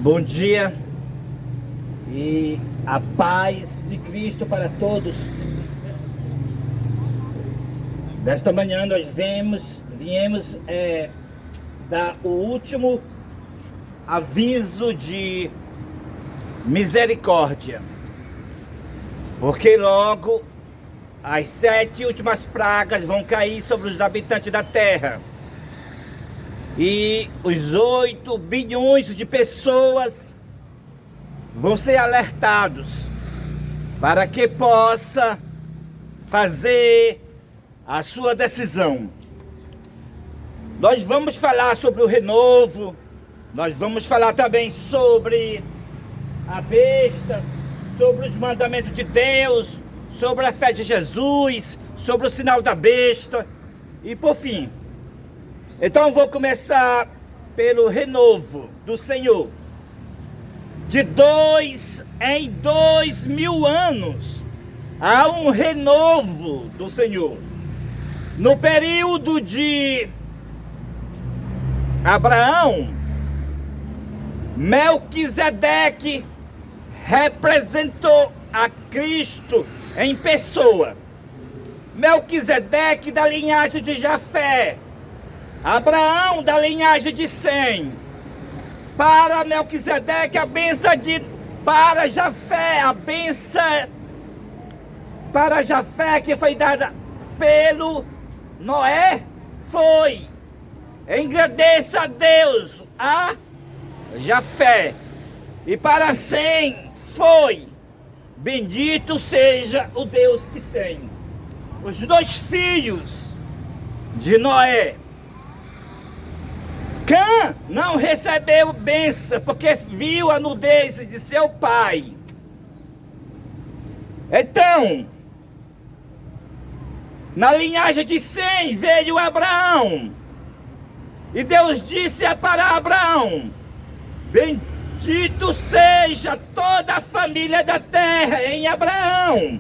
Bom dia e a paz de Cristo para todos. Nesta manhã nós viemos dar o último aviso de misericórdia, porque logo as 7 últimas pragas vão cair sobre os habitantes da terra. E os 8 bilhões de pessoas vão ser alertados para que possa fazer a sua decisão. Nós vamos falar sobre o renovo, nós vamos falar também sobre a besta, sobre os mandamentos de Deus, sobre a fé de Jesus, sobre o sinal da besta e por fim. Então vou começar pelo renovo do Senhor. De 2 em 2.000 anos há um renovo do Senhor. No período de Abraão, Melquisedeque representou a Cristo em pessoa. Melquisedeque da linhagem de Jafé, Abraão da linhagem de Sem. Para Melquisedeque a benção para Jafé, a benção para Jafé que foi dada pelo Noé foi: engrandeça a Deus a Jafé. E para Sem foi: bendito seja o Deus de Sem. Os 2 filhos de Noé. Cã não recebeu bênção porque viu a nudez de seu pai. Então, na linhagem de Sem veio Abraão. E Deus disse para Abraão: bendito seja toda a família da terra em Abraão.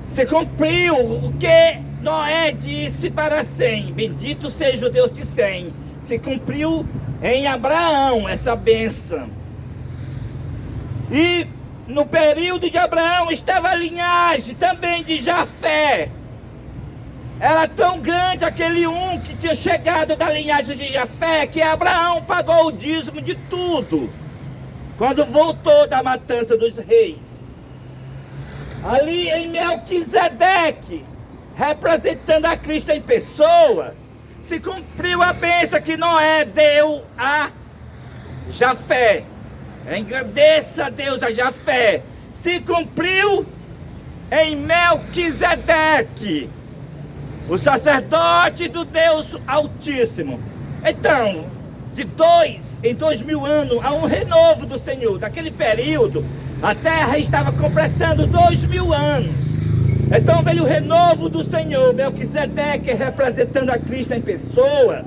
Se cumpriu o que Noé disse para Sem: bendito seja o Deus de Sem. Se cumpriu em Abraão essa bênção. E no período de Abraão estava a linhagem também de Jafé. Era tão grande aquele que tinha chegado da linhagem de Jafé, que Abraão pagou o dízimo de tudo quando voltou da matança dos reis. Ali em Melquisedeque, representando a Cristo em pessoa, se cumpriu a bênção que Noé deu a Jafé. Engrandeça a Deus a Jafé. Se cumpriu em Melquisedeque, o sacerdote do Deus Altíssimo. Então, de 2 em 2.000 anos, há um renovo do Senhor. Naquele período, a terra estava completando 2.000 anos. Então veio o renovo do Senhor, Melquisedeque representando a Cristo em pessoa.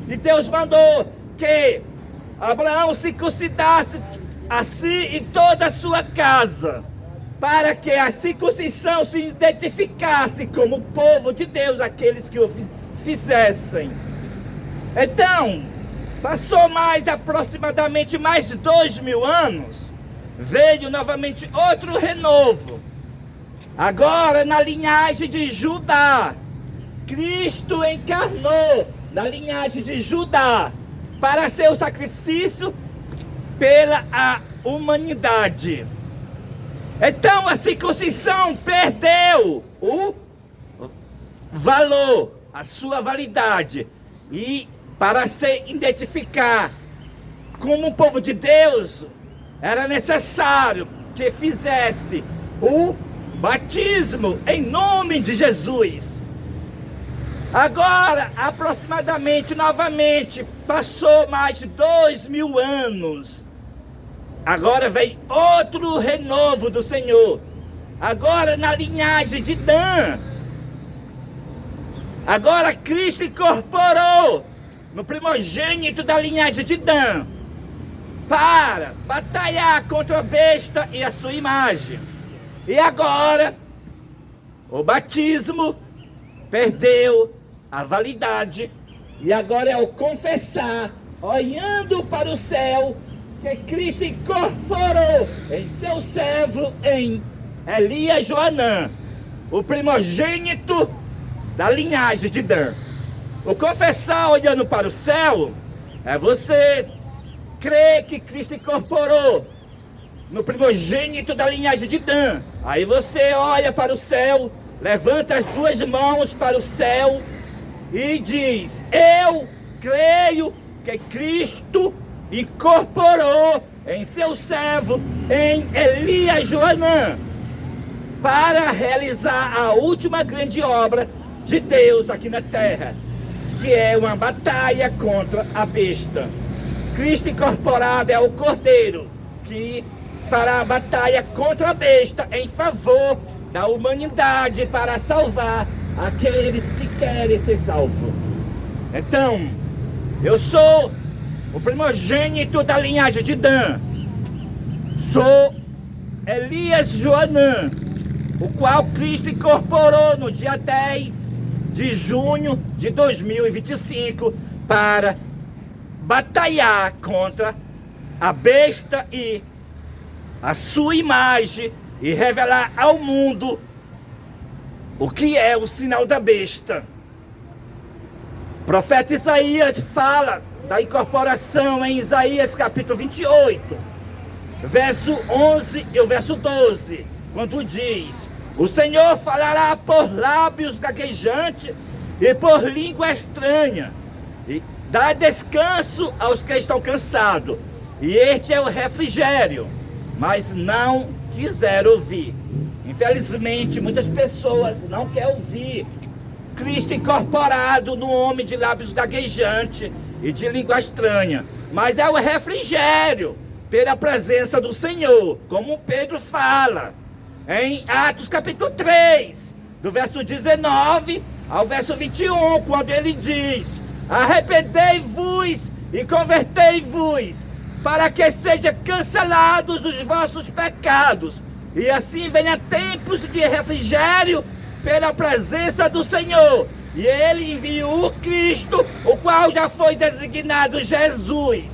E Deus mandou que Abraão circuncidasse a si e toda a sua casa, para que a circuncisão se identificasse como povo de Deus, aqueles que o fizessem. Então, passou aproximadamente mais de 2.000 anos, veio novamente outro renovo. Agora na linhagem de Judá, Cristo encarnou na linhagem de Judá para ser o sacrifício pela humanidade. Então a circuncisão perdeu o valor, a sua validade. E para se identificar como um povo de Deus, era necessário que fizesse o batismo em nome de Jesus. Agora, novamente, passou mais de 2.000 anos. Agora vem outro renovo do Senhor. Agora na linhagem de Dan. Agora Cristo incorporou no primogênito da linhagem de Dan para batalhar contra a besta e a sua imagem. E agora o batismo perdeu a validade. E agora é o confessar, olhando para o céu, que Cristo incorporou em seu servo, em Elias Joanã, o primogênito da linhagem de Dan. O confessar olhando para o céu é você crer que Cristo incorporou no primogênito da linhagem de Dan. Aí você olha para o céu, levanta as duas mãos para o céu e diz: eu creio que Cristo incorporou em seu servo, em Elias Joanã, para realizar a última grande obra de Deus aqui na terra, que é uma batalha contra a besta. Cristo incorporado é o Cordeiro que fará a batalha contra a besta em favor da humanidade, para salvar aqueles que querem ser salvos. Então, eu sou o primogênito da linhagem de Dan, sou Elias Joanã, o qual Cristo incorporou no dia 10 de junho de 2025 para batalhar contra a besta e a sua imagem e revelar ao mundo o que é o sinal da besta. O profeta Isaías fala da incorporação em Isaías capítulo 28, verso 11 e o verso 12, quando diz: o Senhor falará por lábios gaguejantes e por língua estranha, e dá descanso aos que estão cansados, e este é o refrigério. Mas não quiseram ouvir. Infelizmente, muitas pessoas não querem ouvir Cristo incorporado no homem de lábios gaguejantes e de língua estranha. Mas é o refrigério pela presença do Senhor, como Pedro fala em Atos capítulo 3, do verso 19 ao verso 21, quando ele diz: arrependei-vos e convertei-vos, para que sejam cancelados os vossos pecados, e assim venha tempos de refrigério pela presença do Senhor. E ele enviou o Cristo, o qual já foi designado Jesus.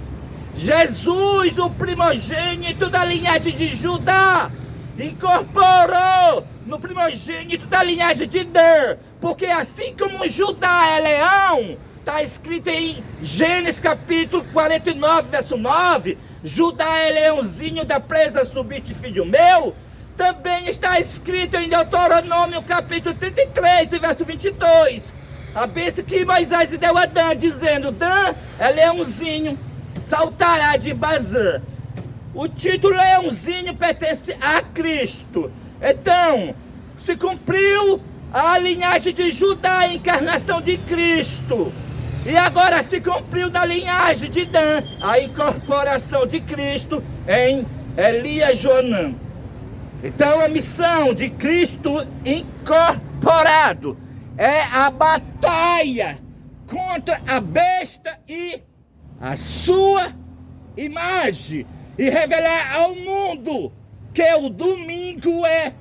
Jesus, o primogênito da linhagem de Judá, incorporou no primogênito da linhagem de Dan, porque assim como Judá é leão, está escrito em Gênesis capítulo 49, verso 9, Judá é leãozinho da presa, subiste, filho meu. Também está escrito em Deuteronômio capítulo 33, verso 22, a bênção que Moisés deu a Dan, dizendo: Dan é leãozinho, saltará de Bazã. O título leãozinho pertence a Cristo. Então, se cumpriu a linhagem de Judá, a encarnação de Cristo. E agora se cumpriu na linhagem de Dan a incorporação de Cristo em Elias Joanã. Então a missão de Cristo incorporado é a batalha contra a besta e a sua imagem, e revelar ao mundo que o domingo é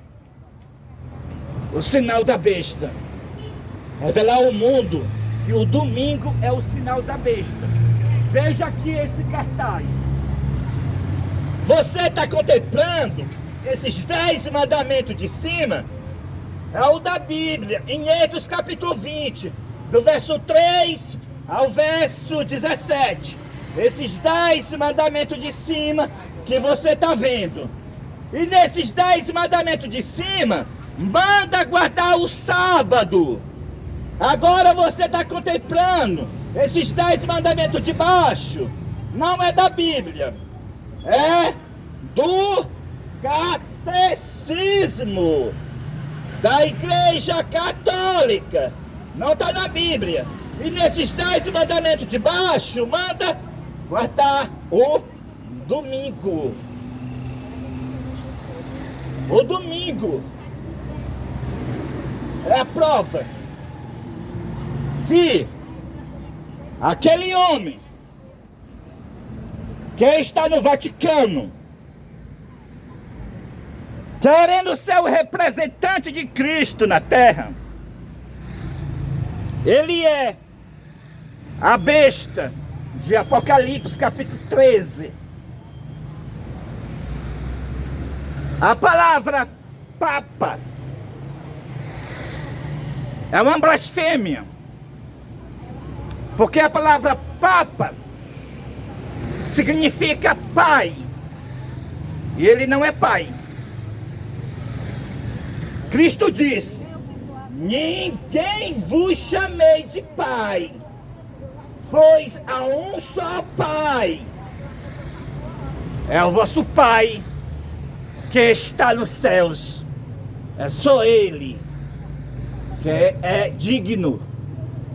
o sinal da besta. Revelar ao mundo que o domingo é o sinal da besta. Veja aqui esse cartaz. Você está contemplando esses 10 mandamentos de cima? É o da Bíblia, em Êxodo capítulo 20, do verso 3 ao verso 17. Esses 10 mandamentos de cima que você está vendo. E nesses 10 mandamentos de cima, manda guardar o sábado. Agora você está contemplando esses 10 mandamentos de baixo. Não é da Bíblia, é do catecismo da Igreja Católica. Não está na Bíblia. E nesses 10 mandamentos de baixo, manda guardar o domingo. O domingo é a prova que aquele homem que está no Vaticano, querendo ser o representante de Cristo na terra, ele é a besta de Apocalipse capítulo 13. A palavra papa é uma blasfêmia, porque a palavra papa significa pai, e ele não é pai. Cristo disse: ninguém vos chamei de pai, pois há um só pai, é o vosso Pai que está nos céus. É só Ele que é digno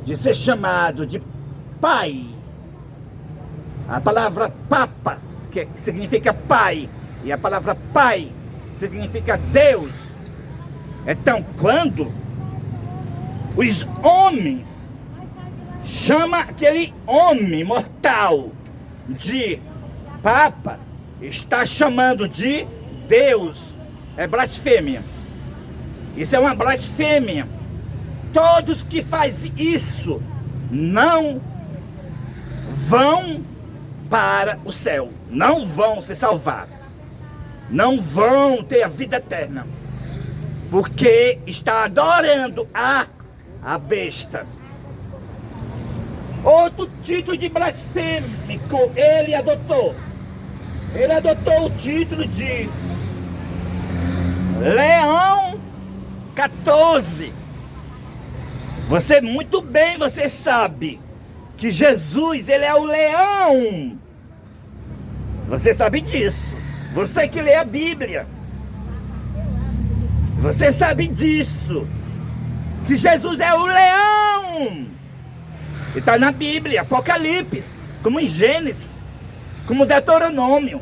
de ser chamado de Pai. A palavra papa, que significa pai, e a palavra pai significa Deus. Então, quando os homens chamam aquele homem mortal de papa, está chamando de Deus. É blasfêmia. Isso é uma blasfêmia. Todos que fazem isso não vão para o céu, não vão se salvar, não vão ter a vida eterna, porque está adorando a besta. Outro título de blasfêmico ele adotou. Ele adotou o título de Leão 14. Você muito bem, você sabe que Jesus, ele é o leão. Você sabe disso. Você que lê a Bíblia, você sabe disso, que Jesus é o leão. E está na Bíblia, Apocalipse, como em Gênesis, como Deuteronômio.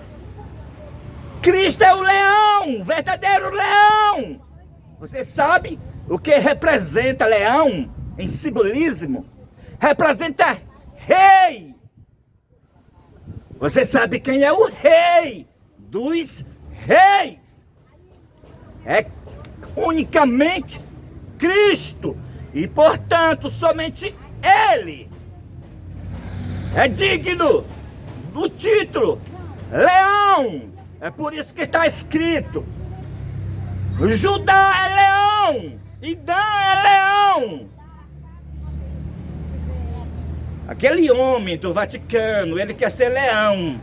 Cristo é o leão, verdadeiro leão. Você sabe o que representa leão em simbolismo? Representa rei. Você sabe quem é o rei dos reis? É unicamente Cristo. E portanto somente Ele é digno do título leão. É por isso que está escrito: Judá é leão e Dan é leão. Aquele homem do Vaticano, ele quer ser leão,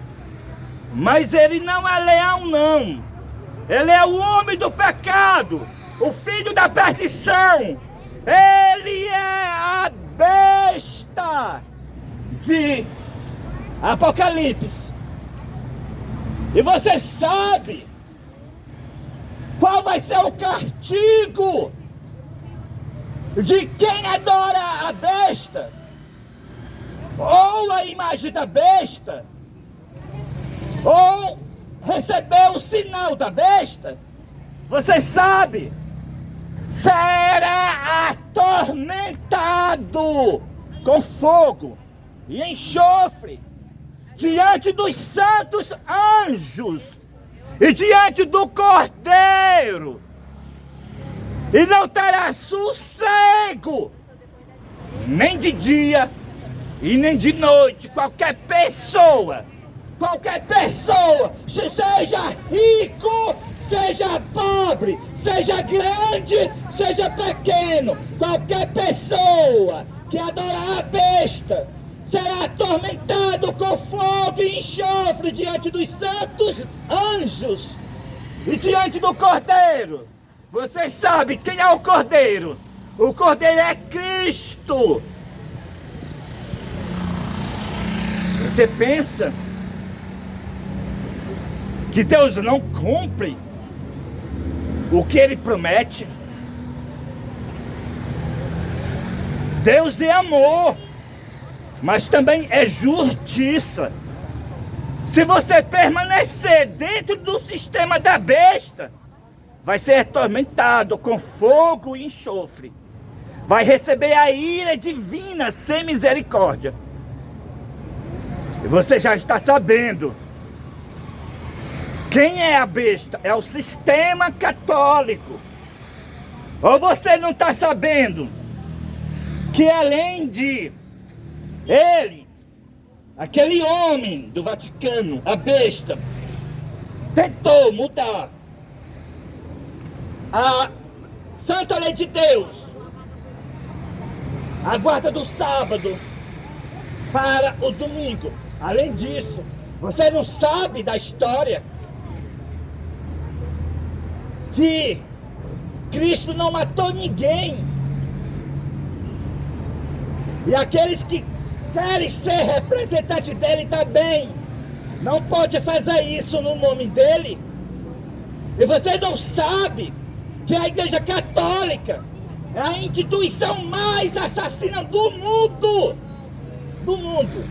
mas ele não é leão não. Ele é o homem do pecado, o filho da perdição. Ele é a besta de Apocalipse. E você sabe qual vai ser o castigo de quem adora a besta, ou a imagem da besta, ou recebeu o sinal da besta? Você sabe? Será atormentado com fogo e enxofre diante dos santos anjos e diante do Cordeiro, e não terá sossego, nem de dia e nem de noite. Qualquer pessoa, seja rico, seja pobre, seja grande, seja pequeno, qualquer pessoa que adorar a besta será atormentado com fogo e enxofre diante dos santos anjos e diante do Cordeiro. Vocês sabem quem é o Cordeiro? O Cordeiro é Cristo. Você pensa que Deus não cumpre o que Ele promete? Deus é amor, mas também é justiça. Se você permanecer dentro do sistema da besta, vai ser atormentado com fogo e enxofre. Vai receber a ira divina sem misericórdia. E você já está sabendo quem é a besta? É o sistema católico. Ou você não está sabendo que além de ele, aquele homem do Vaticano, a besta, tentou mudar a Santa Lei de Deus, a guarda do sábado para o domingo. Além disso, você não sabe da história que Cristo não matou ninguém. E aqueles que querem ser representantes dele também não pode fazer isso no nome dele. E você não sabe que a Igreja Católica é a instituição mais assassina do mundo. Do mundo.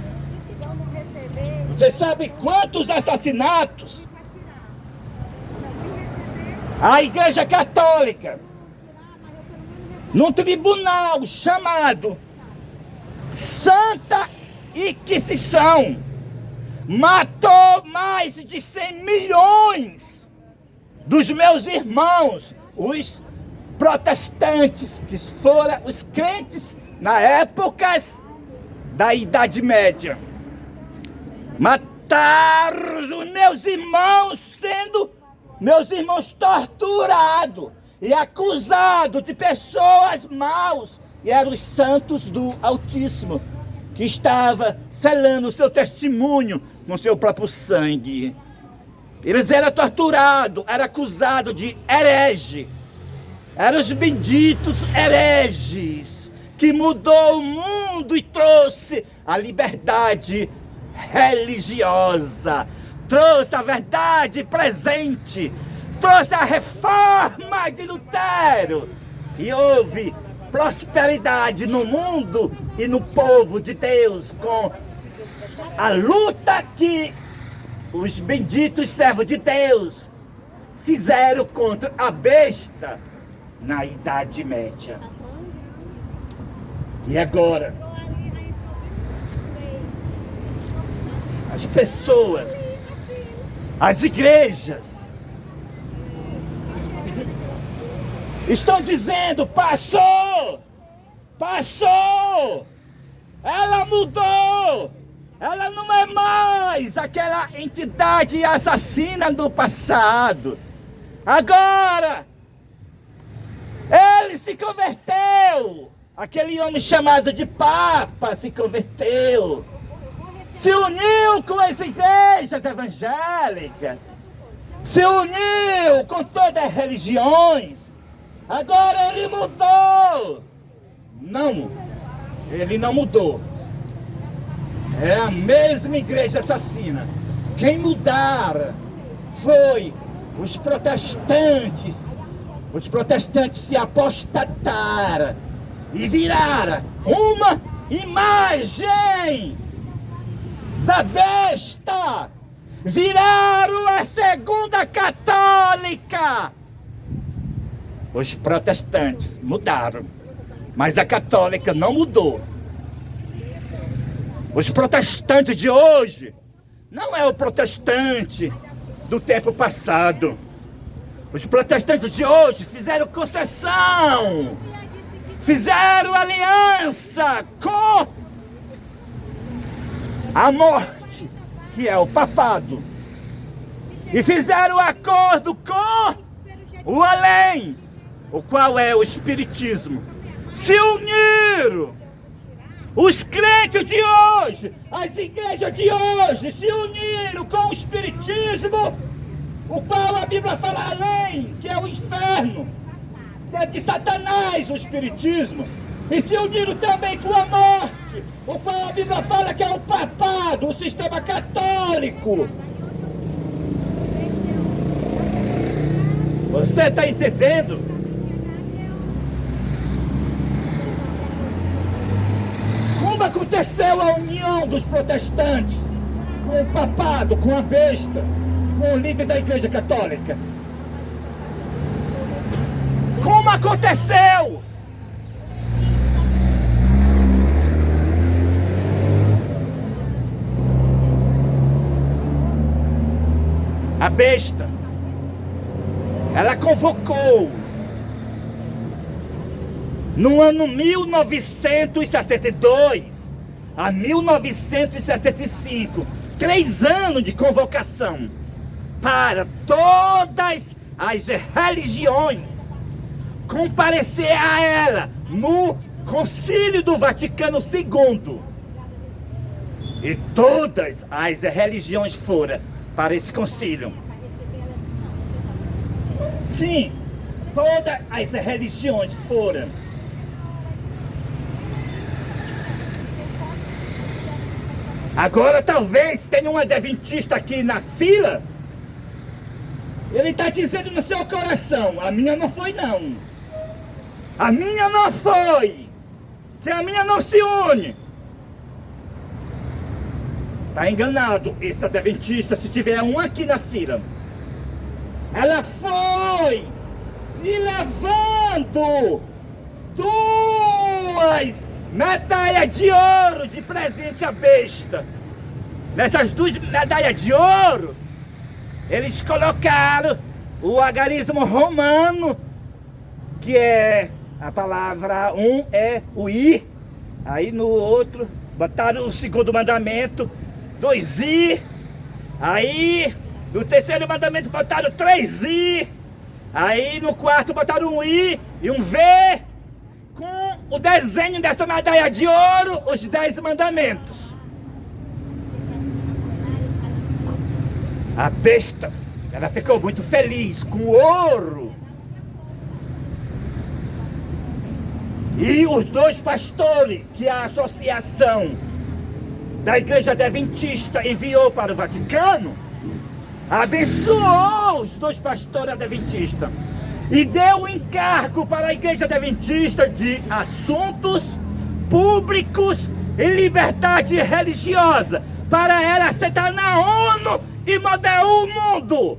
Você sabe quantos assassinatos a Igreja Católica, num tribunal chamado Santa Inquisição, matou mais de 100 milhões dos meus irmãos, os protestantes, que foram os crentes na época da Idade Média. Mataram os meus irmãos, sendo meus irmãos torturados e acusados de pessoas maus. E eram os santos do Altíssimo, que estava selando o seu testemunho com seu próprio sangue. Eles eram torturados, eram acusados de herege. Eram os benditos hereges, que mudou o mundo e trouxe a liberdade religiosa, trouxe a verdade presente, trouxe a reforma de Lutero. E houve prosperidade no mundo e no povo de Deus, com a luta que os benditos servos de Deus fizeram contra a besta na Idade Média. E agora, as pessoas, as igrejas, estão dizendo: passou, ela mudou, ela não é mais aquela entidade assassina do passado. Agora, ele se converteu, aquele homem chamado de Papa se converteu, se uniu com as igrejas evangélicas, se uniu com todas as religiões. Agora ele mudou. Não, ele não mudou. É a mesma igreja assassina. Quem mudara foi os protestantes. Os protestantes se apostataram e viraram uma imagem da besta. Viraram a segunda católica. Os protestantes mudaram, mas a católica não mudou. Os protestantes de hoje não é o protestante do tempo passado. Os protestantes de hoje fizeram concessão, fizeram aliança com a morte, que é o papado, e fizeram acordo com o além, o qual é o espiritismo. Se uniram. Os crentes de hoje, as igrejas de hoje se uniram com o espiritismo, o qual a Bíblia fala além, que é o inferno, que é de Satanás o espiritismo, e se uniram também com a morte, o qual a Bíblia fala que é o papado, o sistema católico. Você está entendendo? Como aconteceu a união dos protestantes com o papado, com a besta, com o líder da Igreja Católica? Como aconteceu? A besta, ela convocou no ano 1962 a 1965, 3 anos de convocação para todas as religiões comparecer a ela no Concílio do Vaticano II. E todas as religiões foram para esse concílio. Sim, todas as religiões foram. Agora talvez tenha um adventista aqui na fila. Ele está dizendo no seu coração: a minha não foi não. A minha não foi. Que a minha não se une. Está enganado esse adventista, se tiver um aqui na fila. Ela foi me levando 2 medalhas de ouro de presente à besta. Nessas 2 medalhas de ouro, eles colocaram o algarismo romano, que é a palavra é o I. Aí no outro botaram o 2º mandamento, 2I. Aí no 3º mandamento botaram 3I. Aí no 4º botaram um I e um V, com o desenho dessa medalha de ouro, os 10 mandamentos. A besta, ela ficou muito feliz com o ouro. E os 2 pastores que a associação da Igreja Adventista enviou para o Vaticano, abençoou os 2 pastores adventistas e deu um encargo para a Igreja Adventista de assuntos públicos e liberdade religiosa, para ela sentar na ONU e mudar o mundo,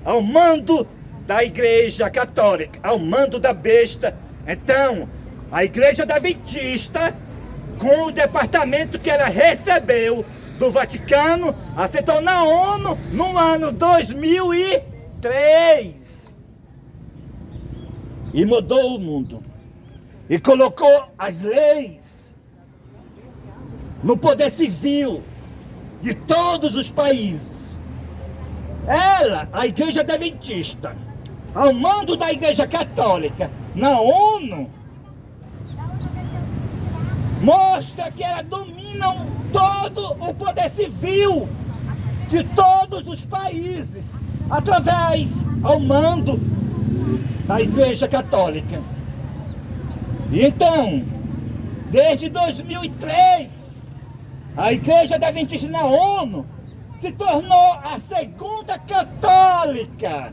ao mando da Igreja Católica, ao mando da besta. Então, a Igreja Adventista, com o departamento que ela recebeu do Vaticano, aceitou na ONU no ano 2003. E mudou o mundo. E colocou as leis no poder civil de todos os países. Ela, a Igreja Adventista, ao mando da Igreja Católica, na ONU, mostra que ela domina todo o poder civil de todos os países, através ao mando da Igreja Católica. E então, desde 2003, a Igreja Adventista na ONU se tornou a 2ª católica.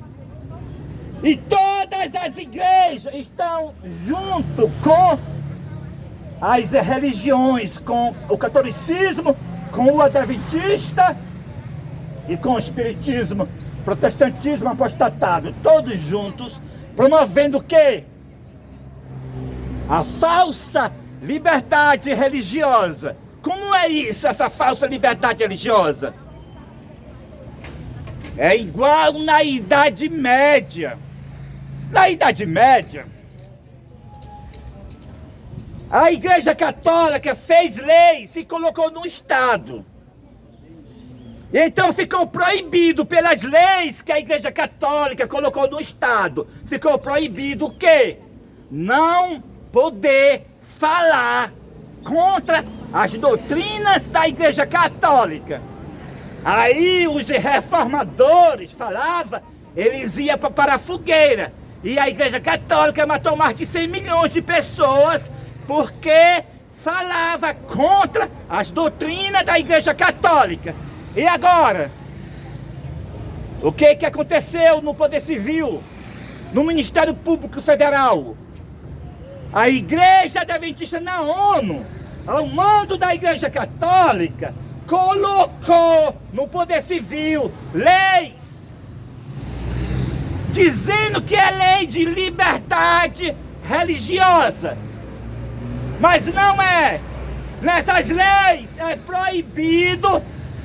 E todas as igrejas estão junto com as religiões, com o catolicismo, com o adventista e com o espiritismo, protestantismo apostatado, todos juntos, promovendo o quê? A falsa liberdade religiosa. Como é isso, essa falsa liberdade religiosa? É igual na Idade Média. Na Idade Média, a Igreja Católica fez leis e colocou no Estado. Então ficou proibido pelas leis que a Igreja Católica colocou no Estado. Ficou proibido o quê? Não poder falar contra as doutrinas da Igreja Católica. Aí os reformadores falavam, eles iam para a fogueira. E a Igreja Católica matou mais de 100 milhões de pessoas porque falava contra as doutrinas da Igreja Católica. E agora? O que aconteceu no Poder Civil, no Ministério Público Federal? A Igreja Adventista na ONU, ao mando da Igreja Católica, colocou no Poder Civil leis dizendo que é lei de liberdade religiosa. Mas não é. Nessas leis é proibido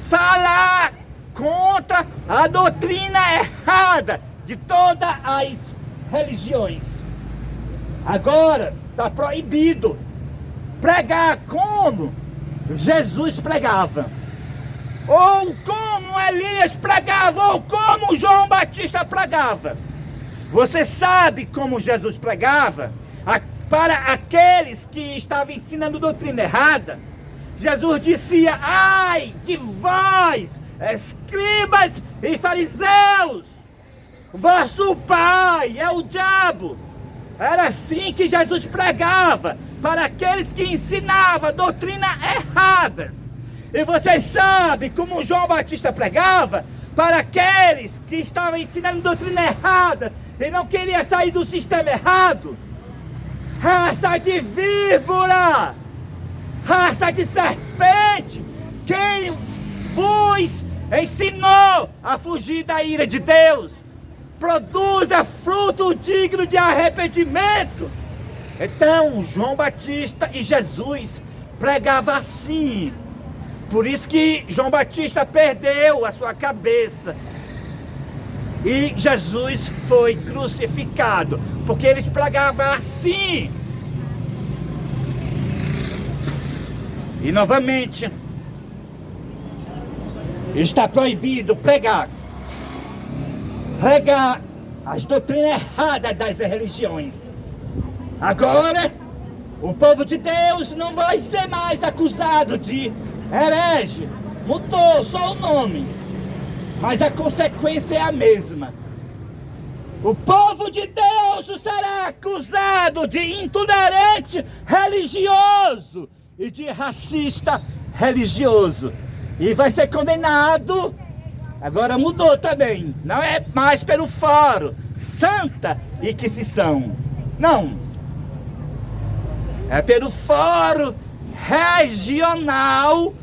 falar contra a doutrina errada de todas as religiões. Agora está proibido pregar como Jesus pregava, ou como Elias pregava, ou como João Batista pregava. Você sabe como Jesus pregava? Para aqueles que estavam ensinando doutrina errada, Jesus dizia: ai de vós, escribas e fariseus, vosso pai é o diabo. Era assim que Jesus pregava para aqueles que ensinavam doutrina erradas. E vocês sabem como João Batista pregava para aqueles que estavam ensinando doutrina errada e não queria sair do sistema errado. Raça de víbora, raça de serpente, quem vos ensinou a fugir da ira de Deus? Produza fruto digno de arrependimento. Então João Batista e Jesus pregavam assim. Por isso que João Batista perdeu a sua cabeça e Jesus foi crucificado, porque eles pregavam assim. E novamente está proibido pregar as doutrinas erradas das religiões. Agora o povo de Deus não vai ser mais acusado de herege. Mudou só o nome, mas a consequência é a mesma. O povo de Deus será acusado de intolerante religioso e de racista religioso, e vai ser condenado. Agora mudou também, não é mais pelo Fórum Santa Inquisição, não, é pelo Fórum Regional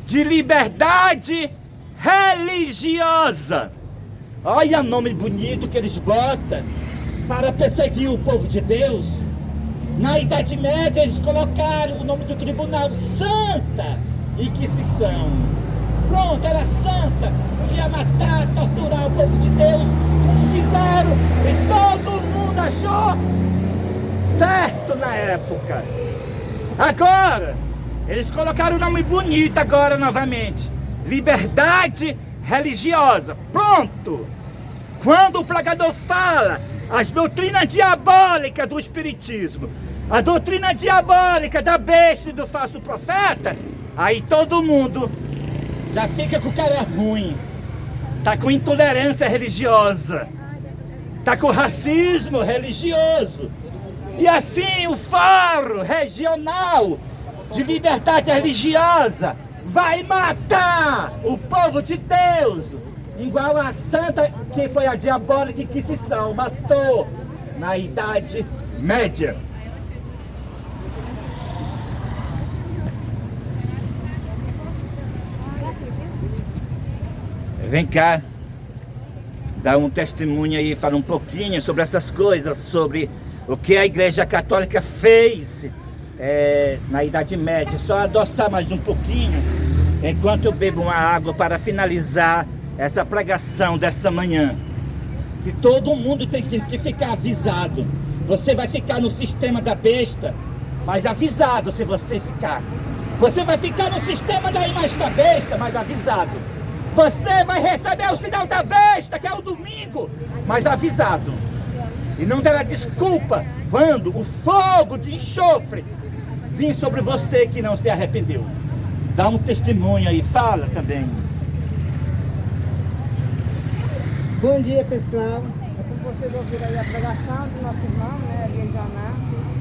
de Liberdade Religiosa. Olha o nome bonito que eles botam para perseguir o povo de Deus. Na Idade Média eles colocaram o nome do tribunal Santa Inquisição. Pronto, era santa, podia matar, torturar o povo de Deus. Fizeram e todo mundo achou certo na época. Agora, eles colocaram o nome bonito agora novamente. Liberdade religiosa. Pronto! Quando o pregador fala as doutrinas diabólicas do espiritismo, a doutrina diabólica da besta e do falso profeta, aí todo mundo já fica com cara ruim, tá com intolerância religiosa, tá com racismo religioso. E assim o Fórum Regional de Liberdade Religiosa vai matar o povo de Deus, igual a santa que foi a diabólica Inquisição matou na Idade Média. Vem cá, dá um testemunho aí, fala um pouquinho sobre essas coisas, sobre o que a Igreja Católica fez na Idade Média. Só adoçar mais um pouquinho, enquanto eu bebo uma água para finalizar essa pregação dessa manhã. Que todo mundo tem que ficar avisado. Você vai ficar no sistema da besta, mas avisado se você ficar. Você vai ficar no sistema da imagem da besta, mas avisado. Você vai receber o sinal da besta, que é o domingo, mas avisado. E não terá desculpa quando o fogo de enxofre vir sobre você que não se arrependeu. Dá um testemunho aí, fala também. Bom dia, pessoal. Como vocês ouviram aí a pregação do nosso irmão, né, Elias Joná,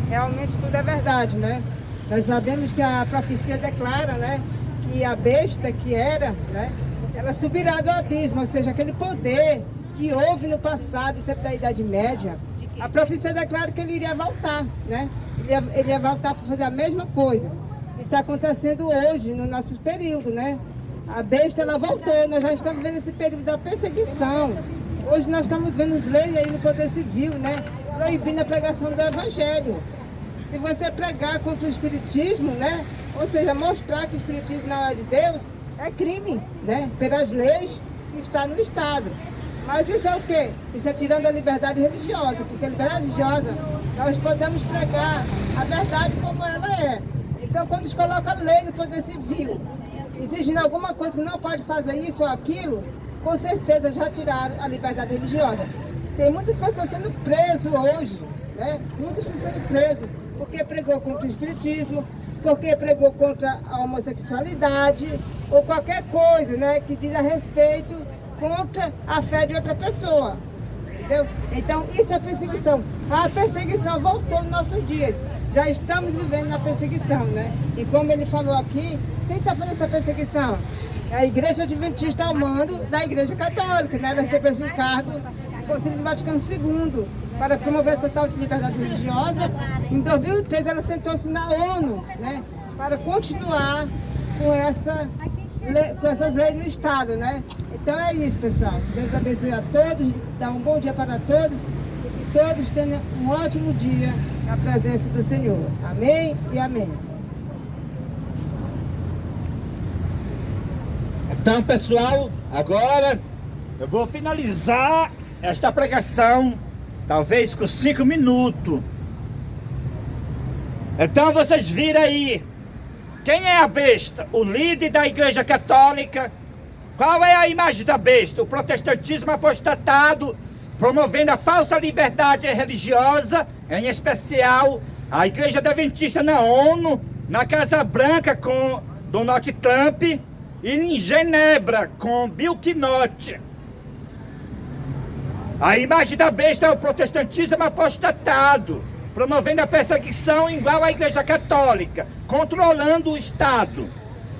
realmente tudo é verdade, né? Nós sabemos que a profecia declara, né, que a besta que era, né, ela subirá do abismo, ou seja, aquele poder que houve no passado, no tempo da Idade Média. A profecia declara que ele iria voltar, né? Ele ia voltar para fazer a mesma coisa. Está acontecendo hoje, no nosso período, né? A besta, ela voltou, nós já estamos vendo esse período da perseguição. Hoje nós estamos vendo as leis aí no Poder Civil, né? Proibindo a pregação do Evangelho. Se você pregar contra o Espiritismo, né? Ou seja, mostrar que o Espiritismo não é de Deus, é crime, né? Pelas leis que está no Estado. Mas isso é o quê? Isso é tirando a liberdade religiosa, porque a liberdade religiosa, nós podemos pregar a verdade como ela é. Então, quando eles colocam a lei no Poder Civil, exigindo alguma coisa que não pode fazer isso ou aquilo, com certeza já tiraram a liberdade religiosa. Tem muitas pessoas sendo presas hoje, né? Muitas pessoas sendo presas porque pregou contra o espiritismo, porque pregou contra a homossexualidade ou qualquer coisa, né, que diz a respeito contra a fé de outra pessoa. Entendeu? Então, isso é perseguição. A perseguição voltou nos nossos dias. Já estamos vivendo na perseguição, né? E como ele falou aqui, quem está fazendo essa perseguição? É a Igreja Adventista ao mando da Igreja Católica, né? Ela recebeu esse cargo do Concílio do Vaticano II para promover essa tal de liberdade religiosa. Em 2003 ela sentou-se na ONU, né? Para continuar com essas leis do Estado, né? Então é isso, pessoal. Deus abençoe a todos, dá um bom dia para todos e que todos tenham um ótimo dia na presença do Senhor. Amém e amém. Então, pessoal, agora eu vou finalizar esta pregação, talvez com 5 minutos. Então vocês viram aí, quem é a besta? O líder da Igreja Católica. Qual é a imagem da besta? O protestantismo apostatado, promovendo a falsa liberdade religiosa, em especial a Igreja Adventista na ONU, na Casa Branca com Donald Trump e em Genebra com Bill Knott. A imagem da besta é o protestantismo apostatado, promovendo a perseguição igual à Igreja Católica, controlando o Estado.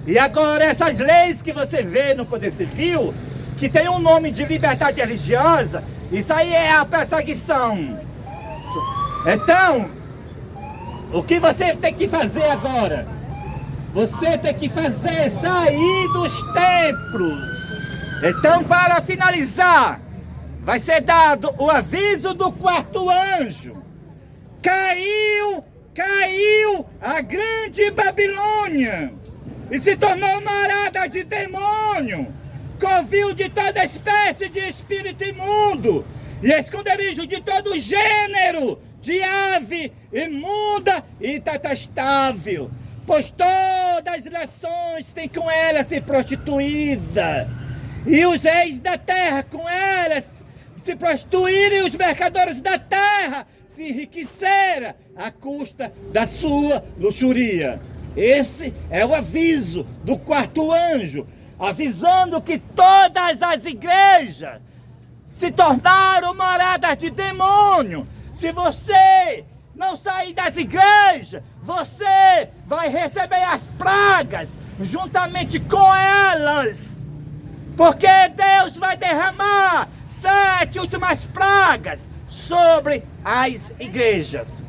E agora essas leis que você vê no Poder Civil, que tem um nome de liberdade religiosa, isso aí é a perseguição. Então, o que você tem que fazer agora? Você tem que fazer sair dos templos. Então, para finalizar, vai ser dado o aviso do 4º anjo. Caiu a grande Babilônia e se tornou morada de demônio, covil de toda espécie de espírito imundo e esconderijo de todo gênero de ave imunda e detestável, pois todas as nações têm com ela se prostituída, e os reis da terra com elas se prostituíram, e os mercadores da terra se enriqueceram à custa da sua luxúria. Esse é o aviso do 4º anjo, avisando que todas as igrejas se tornaram moradas de demônio. Se você não sair das igrejas, você vai receber as pragas juntamente com elas, porque Deus vai derramar 7 últimas pragas sobre as igrejas.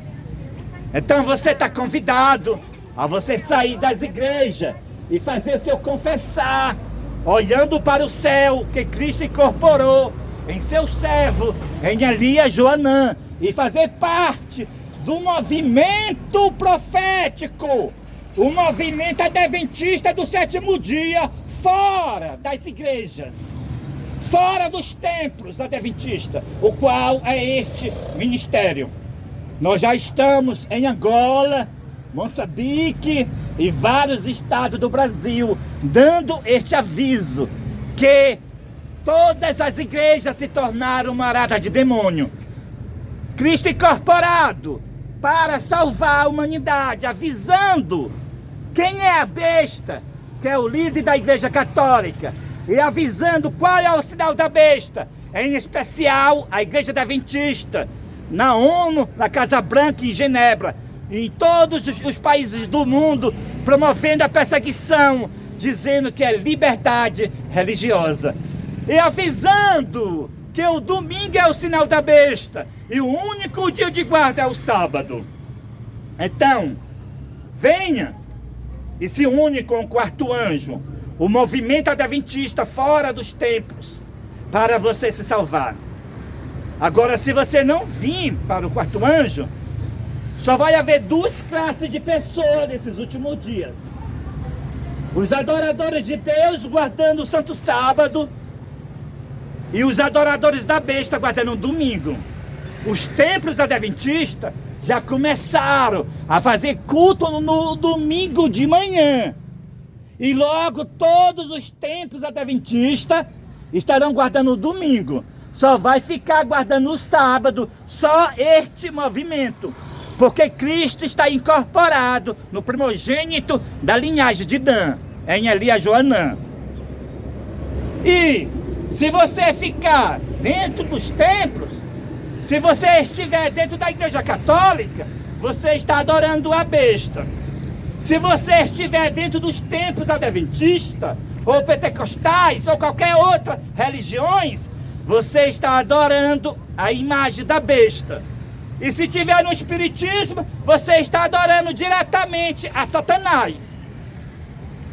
Então você está convidado a você sair das igrejas e fazer seu confessar, olhando para o céu que Cristo incorporou em seu servo, em Elias Joanã, e fazer parte do movimento profético, o movimento adventista do 7º dia, fora das igrejas, fora dos templos adventistas, o qual é este ministério. Nós já estamos em Angola, Moçambique e vários estados do Brasil, dando este aviso que todas as igrejas se tornaram morada de demônio. Cristo incorporado para salvar a humanidade, avisando quem é a besta, que é o líder da Igreja Católica, e avisando qual é o sinal da besta, em especial a Igreja Adventista, na ONU, na Casa Branca e em Genebra, em todos os países do mundo, promovendo a perseguição, dizendo que é liberdade religiosa, e avisando que o domingo é o sinal da besta e o único dia de guarda é o sábado. Então, venha e se une com o 4º anjo, o movimento adventista fora dos templos, para você se salvar. Agora, se você não vir para o 4º anjo, só vai haver 2 classes de pessoas nesses últimos dias: os adoradores de Deus guardando o Santo Sábado e os adoradores da besta guardando o domingo. Os templos adventistas já começaram a fazer culto no domingo de manhã, e logo todos os templos adventistas estarão guardando o domingo. só vai ficar guardando o sábado, só este movimento. Porque Cristo está incorporado no primogênito da linhagem de Dan, em Elias Joanã. E se você ficar dentro dos templos, se você estiver dentro da igreja católica, você está adorando a besta. Se você estiver dentro dos templos adventistas, ou pentecostais, ou qualquer outra religiões, você está adorando a imagem da besta. E se estiver no espiritismo, você está adorando diretamente a Satanás.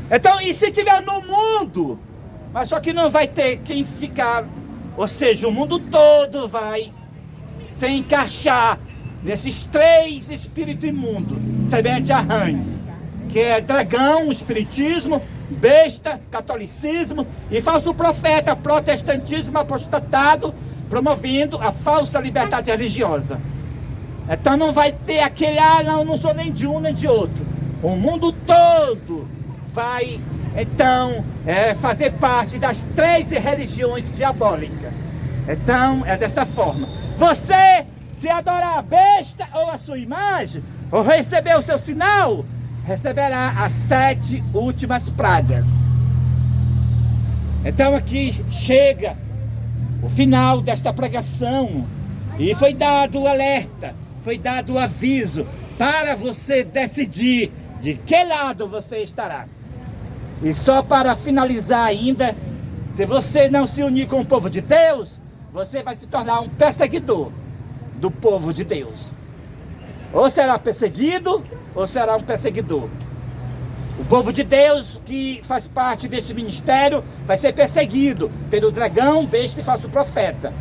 Então, e se estiver no mundo, mas só que não vai ter quem ficar, ou seja, o mundo todo vai se encaixar nesses 3 espíritos imundos, semelhante a rãs, que é dragão, o espiritismo, besta, catolicismo e falso profeta, protestantismo apostatado, promovendo a falsa liberdade religiosa. Então não vai ter aquele, não sou nem de um nem de outro. O mundo todo vai, então, fazer parte das 3 religiões diabólicas. Então, é dessa forma. Você, se adorar a besta ou a sua imagem, ou receber o seu sinal, receberá as 7 últimas pragas. Então aqui chega o final desta pregação. E foi dado o alerta, foi dado o aviso para você decidir de que lado você estará. E só para finalizar ainda, se você não se unir com o povo de Deus, você vai se tornar um perseguidor do povo de Deus. Ou será perseguido, ou será um perseguidor. O povo de Deus que faz parte desse ministério vai ser perseguido pelo dragão, besta e falso profeta.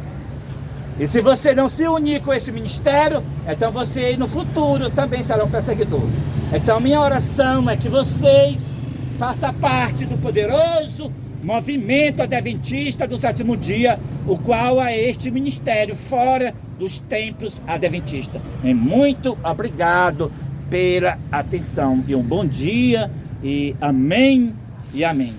E se você não se unir com esse ministério, então você no futuro também será um perseguidor. Então minha oração é que vocês façam parte do poderoso movimento adventista do 7º dia, o qual é este ministério fora dos templos adventistas. E muito obrigado pela atenção e um bom dia e amém e amém.